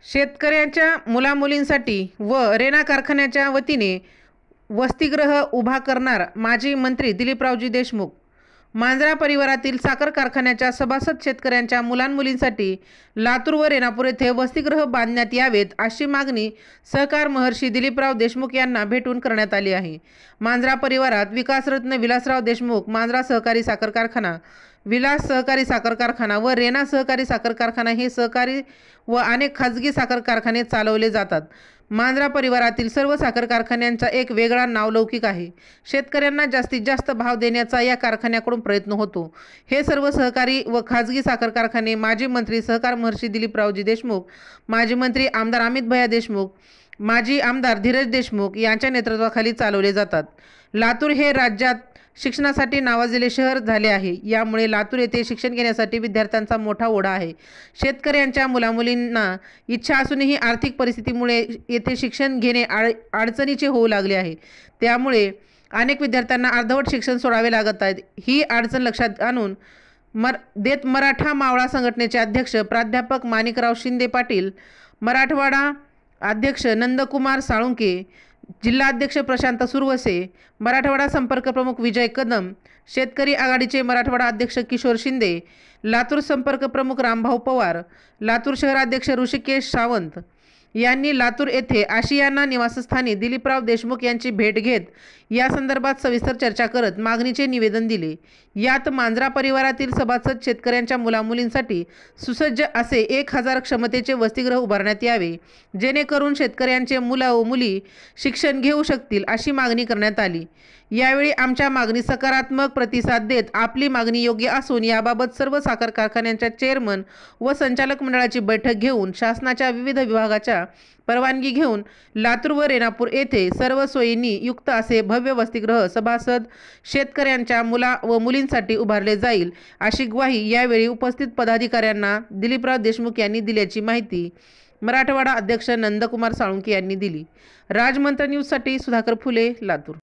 शेतकऱ्यांच्या मुलामुलींसाठी व रेणा कारखान्याच्या वतीने वसतिगृह उभा करणार माजी मंत्री दिलीपरावजी देशमुख। मांजरा परिवारातील साखर कारखान्याच्या सभासद शेतकऱ्यांच्या मुलांमुलींसाठी लातूर व रेणापूर येथे वसतिगृह बांधण्यात यावेत अशी मागणी सहकार महर्षी दिलीपराव देशमुख यांना भेटून करण्यात आली आहे। मांजरा परिवारात विकासरत्न विलासराव देशमुख, मांजरा सहकारी साखर कारखाना, विलास सहकारी साखर कारखाना व रेणा सहकारी साखर कारखाना हे सहकारी व अनेक खाजगी साखर कारखाने चालवले जातात। मांजरा परिवारातील सर्व साखर कारखान्यांचा एक वेगळा नावलौकिक आहे। शेतकऱ्यांना जास्तीत जास्त भाव देण्याचा या कारखान्याकडून प्रयत्न होतो। हे सर्व सहकारी व खाजगी साखर कारखाने माजी मंत्री सहकार महर्षी दिलीपरावजी देशमुख, माजी मंत्री आमदार अमित भैया देशमुख, माजी आमदार धीरज देशमुख यांच्या नेतृत्वाखाली चालवले जातात। लातूर हे राज्यात शिक्षणासाठी नावाजलेले शहर झाले आहे। यामुळे लातूर येथे शिक्षण घेण्यासाठी विद्यार्थ्यांचा मोठा ओढा आहे। शेतकऱ्यांच्या मुलामुलींना इच्छा असूनही आर्थिक परिस्थितीमुळे येथे शिक्षण घेणे अडचणीचे होऊ लागले आहे। त्यामुळे अनेक विद्यार्थ्यांना अर्धवट शिक्षण सोडावे लागत आहे। ही अडचण लक्षात आणून मराठा मावळा संघटनेचे अध्यक्ष प्राध्यापक माणिकराव शिंदे पाटील, मराठवाडा अध्यक्ष नंदकुमार साळुंके, जिल्हाध्यक्ष प्रशांत सुरवसे, मराठवाडा संपर्क प्रमुख विजय कदम, शेतकरी आघाडीचे मराठवाडा अध्यक्ष किशोर शिंदे, लातूर संपर्क प्रमुख रामभाऊ पवार, लातूर शहराध्यक्ष ऋषिकेश सावंत यांनी लातूर येथे आशियाना निवासस्थानी दिलीपराव देशमुख यांची भेट घेत या संदर्भात सविस्तर चर्चा करत मागणीचे निवेदन दिले। यात मांजरा परिवारातील सभासद शेतकऱ्यांच्या मुलामुलींसाठी सुसज्ज असे 1000 क्षमतेचे वसतिगृह उभारण्यात यावे, जेणेकरून शेतकऱ्यांचे मुलं व मुली शिक्षण घेऊ शकतील अशी मागणी करण्यात आली। यावेळी आमच्या मागणी सकारात्मक प्रतिसाद देत आपली मागणी योग्य असून याबाबत सर्व साखर कारखान्यांच्या चेअरमन व संचालक मंडळाची बैठक घेऊन शासनाच्या विविध विभागाच्या परवानगी घेऊन लातूर व रेणापूर येथे सर्व सोयींनी युक्त असे भव्य वसतिगृह सभासद शेतकऱ्यांच्या मुला व मुलींसाठी उभारले जाईल अशी ग्वाही यावेळी उपस्थित पदाधिकाऱ्यांना दिलीपराव देशमुख यांनी दिल्याची माहिती मराठवाडा अध्यक्ष नंदकुमार साळुंके यांनी दिली। राजमंत्र न्यूजसाठी सुधाकर फुले, लातूर।